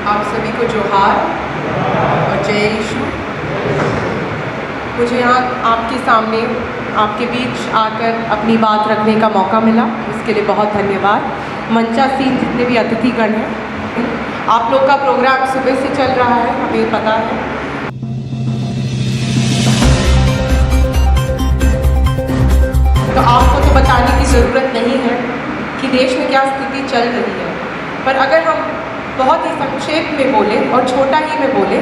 आप सभी को जोहार और जय यीशु। मुझे यहाँ आपके सामने आपके बीच आकर अपनी बात रखने का मौका मिला, इसके लिए बहुत धन्यवाद। मंचासीन जितने भी अतिथिगण हैं, आप लोग का प्रोग्राम सुबह से चल रहा है, हमें पता है। तो आपको तो बताने की ज़रूरत नहीं है कि देश में क्या स्थिति चल रही है, पर अगर हम बहुत ही संक्षेप में बोले और छोटा ही में बोले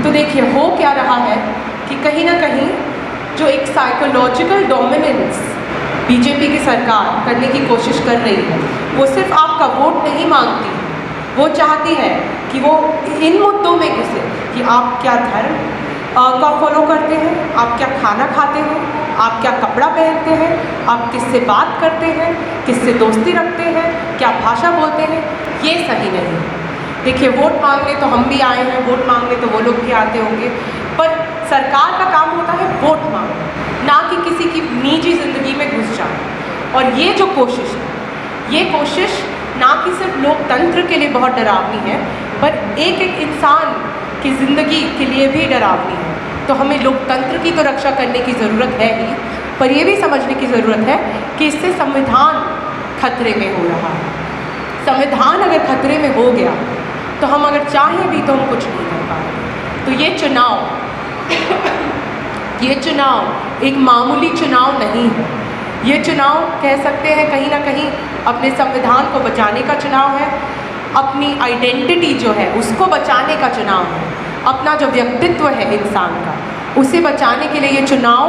तो देखिए हो क्या रहा है कि कहीं ना कहीं जो एक साइकोलॉजिकल डोमिनेंस बीजेपी की सरकार करने की कोशिश कर रही है, वो सिर्फ आपका वोट नहीं मांगती, वो चाहती है कि वो इन मुद्दों में घुसे कि आप क्या धर्म का फॉलो करते हैं, आप क्या खाना खाते हैं, आप क्या कपड़ा पहनते हैं, आप किससे बात करते हैं, किससे दोस्ती रखते हैं, क्या भाषा बोलते हैं। ये सही नहीं है। देखिए वोट मांगने तो हम भी आए हैं, वोट मांगने तो वो लोग भी आते होंगे, पर सरकार का काम होता है वोट मांगना, ना कि किसी की निजी ज़िंदगी में घुस जाना। और ये जो कोशिश है, ये कोशिश ना कि सिर्फ लोकतंत्र के लिए बहुत डरावनी है, पर एक एक इंसान की ज़िंदगी के लिए भी डरावनी है। तो हमें लोकतंत्र की तो रक्षा करने की ज़रूरत है ही, पर ये भी समझने की ज़रूरत है कि इससे संविधान खतरे में हो रहा है। संविधान अगर खतरे में हो गया तो हम अगर चाहें भी तो हम कुछ नहीं कर पाएंगे। तो ये चुनाव एक मामूली चुनाव नहीं है। ये चुनाव कह सकते हैं कहीं ना कहीं अपने संविधान को बचाने का चुनाव है, अपनी आइडेंटिटी जो है उसको बचाने का चुनाव है, अपना जो व्यक्तित्व है इंसान का उसे बचाने के लिए ये चुनाव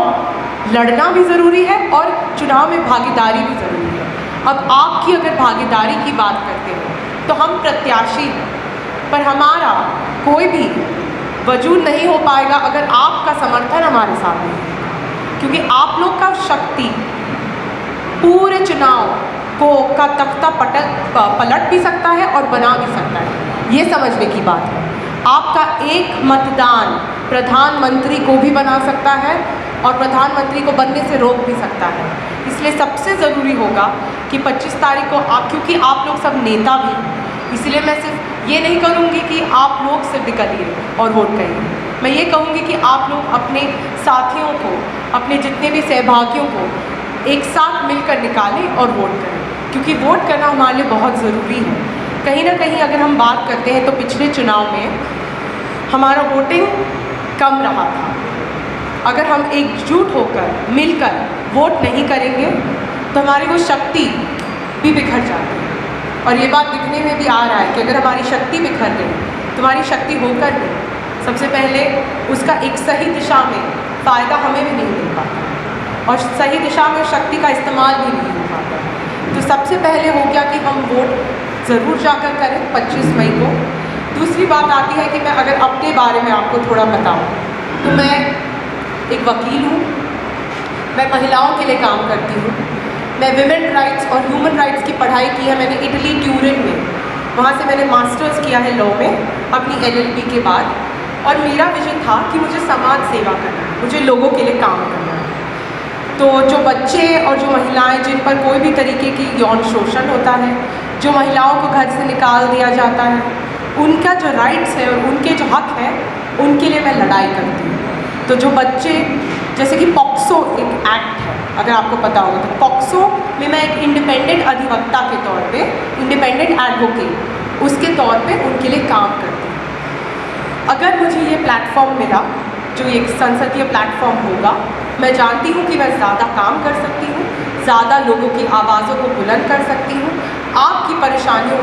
लड़ना भी ज़रूरी है और चुनाव में भागीदारी भी ज़रूरी है। अब आपकी अगर भागीदारी की बात करते हैं तो हम प्रत्याशी हैं, पर हमारा कोई भी वजूद नहीं हो पाएगा अगर आपका समर्थन हमारे साथ नहीं है, क्योंकि आप लोग का शक्ति पूरे चुनाव को का तख्ता पलट भी सकता है और बना भी सकता है। ये समझने की बात है। आपका एक मतदान प्रधानमंत्री को भी बना सकता है और प्रधानमंत्री को बनने से रोक भी सकता है। इसलिए सबसे ज़रूरी होगा कि 25 तारीख को क्योंकि आप लोग सब नेता भी हैं, इसलिए मैं सिर्फ ये नहीं करूँगी कि आप लोग सिर्फ निकलिए और वोट करिए। मैं ये कहूँगी कि आप लोग अपने साथियों को, अपने जितने भी सहभागियों को एक साथ मिलकर निकालें और वोट करें, क्योंकि वोट करना हमारे लिए बहुत ज़रूरी है। कहीं ना कहीं अगर हम बात करते हैं तो पिछले चुनाव में हमारा वोटिंग कम रहा था। अगर हम एकजुट होकर मिलकर वोट नहीं करेंगे तो हमारी वो शक्ति भी बिखर जाती है। और ये बात दिखने में भी आ रहा है कि अगर हमारी शक्ति बिखर गई तो हमारी शक्ति होकर भी सबसे पहले उसका एक सही दिशा में फ़ायदा हमें भी नहीं मिल पाता और सही दिशा में शक्ति का इस्तेमाल भी नहीं हो पाता। तो सबसे पहले हो गया कि हम वोट ज़रूर जाकर करें 25 मई को। दूसरी बात आती है कि मैं अगर अपने बारे में आपको थोड़ा बताऊं तो मैं एक वकील हूँ, मैं महिलाओं के लिए काम करती हूँ, मैं विमेन राइट्स और ह्यूमन राइट्स की पढ़ाई की है मैंने इटली ट्यूरिन में, वहाँ से मैंने मास्टर्स किया है लॉ में अपनी LLB के बाद। और मेरा विजन था कि मुझे समाज सेवा करना है, मुझे लोगों के लिए काम करना है। तो जो बच्चे और जो महिलाएं जिन पर कोई भी तरीके की यौन शोषण होता है, जो महिलाओं को घर से निकाल दिया जाता है, उनका जो राइट्स है और उनके जो हक है उनके लिए मैं लड़ाई करती हूँ। तो जो बच्चे, जैसे कि पॉक्सो एक एक्ट है, अगर आपको पता होगा तो पॉक्सो में मैं एक इंडिपेंडेंट अधिवक्ता के तौर पे, इंडिपेंडेंट एडवोकेट उसके तौर पे उनके लिए काम करती हूँ। अगर मुझे ये प्लेटफॉर्म मिला जो एक संसदीय प्लेटफॉर्म होगा, मैं जानती हूँ कि मैं ज़्यादा काम कर सकती हूँ, ज़्यादा लोगों की आवाज़ों को बुलंद कर सकती हूँ। आपकी परेशानियों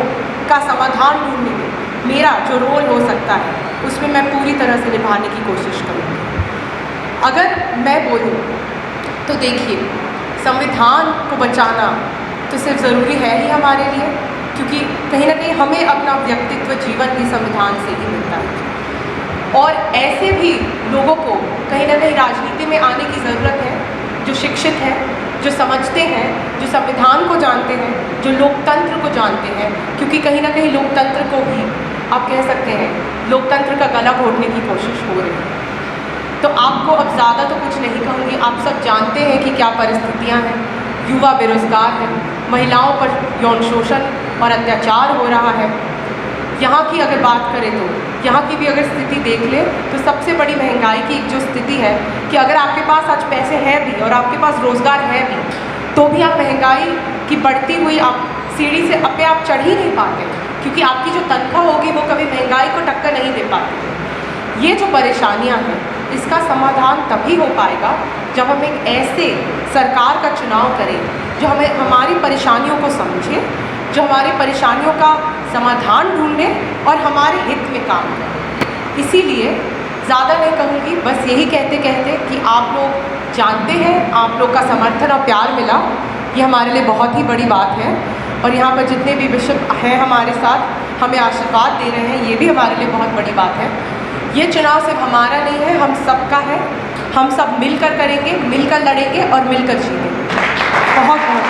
का समाधान ढूंढने में मेरा जो रोल हो सकता है उसमें मैं पूरी तरह से निभाने की कोशिश करूँगी। अगर मैं बोलूँ तो देखिए संविधान को बचाना तो सिर्फ ज़रूरी है ही हमारे लिए, क्योंकि कहीं ना कहीं हमें अपना व्यक्तित्व जीवन भी संविधान से ही मिलता है। और ऐसे भी लोगों को कहीं ना कहीं राजनीति में आने की ज़रूरत है जो शिक्षित हैं, जो समझते हैं, जो संविधान को जानते हैं, जो लोकतंत्र को जानते हैं, क्योंकि कहीं ना कहीं लोकतंत्र को भी आप कह सकते हैं लोकतंत्र का गला घोटने की कोशिश हो रही है। तो आपको अब ज़्यादा तो कुछ नहीं कहूँगी, आप सब जानते हैं कि क्या परिस्थितियाँ हैं। युवा बेरोज़गार हैं, महिलाओं पर यौन शोषण और अत्याचार हो रहा है, यहाँ की अगर बात करें तो यहाँ की भी अगर स्थिति देख ले तो सबसे बड़ी महंगाई की एक जो स्थिति है कि अगर आपके पास आज पैसे हैं भी और आपके पास रोज़गार है भी, तो भी आप महंगाई की बढ़ती हुई आप सीढ़ी से अपने आप चढ़ ही नहीं पाते, क्योंकि आपकी जो तनख्वाह होगी वो कभी महंगाई को टक्कर नहीं दे पाती। ये जो परेशानियाँ हैं, इसका समाधान तभी हो पाएगा जब हम एक ऐसे सरकार का चुनाव करें जो हमें हमारी परेशानियों को समझे, जो हमारी परेशानियों का समाधान ढूंढे और हमारे हित में काम करे। इसीलिए ज़्यादा नहीं कहूँगी, बस यही कहते कहते कि आप लोग जानते हैं, आप लोग का समर्थन और प्यार मिला, ये हमारे लिए बहुत ही बड़ी बात है। और यहाँ पर जितने भी बिशप हैं हमारे साथ हमें आशीर्वाद दे रहे हैं, ये भी हमारे लिए बहुत बड़ी बात है। ये चुनाव सिर्फ हमारा नहीं है, हम सबका है। हम सब मिलकर करेंगे, मिलकर लड़ेंगे और मिलकर जीतेंगे। बहुत बहुत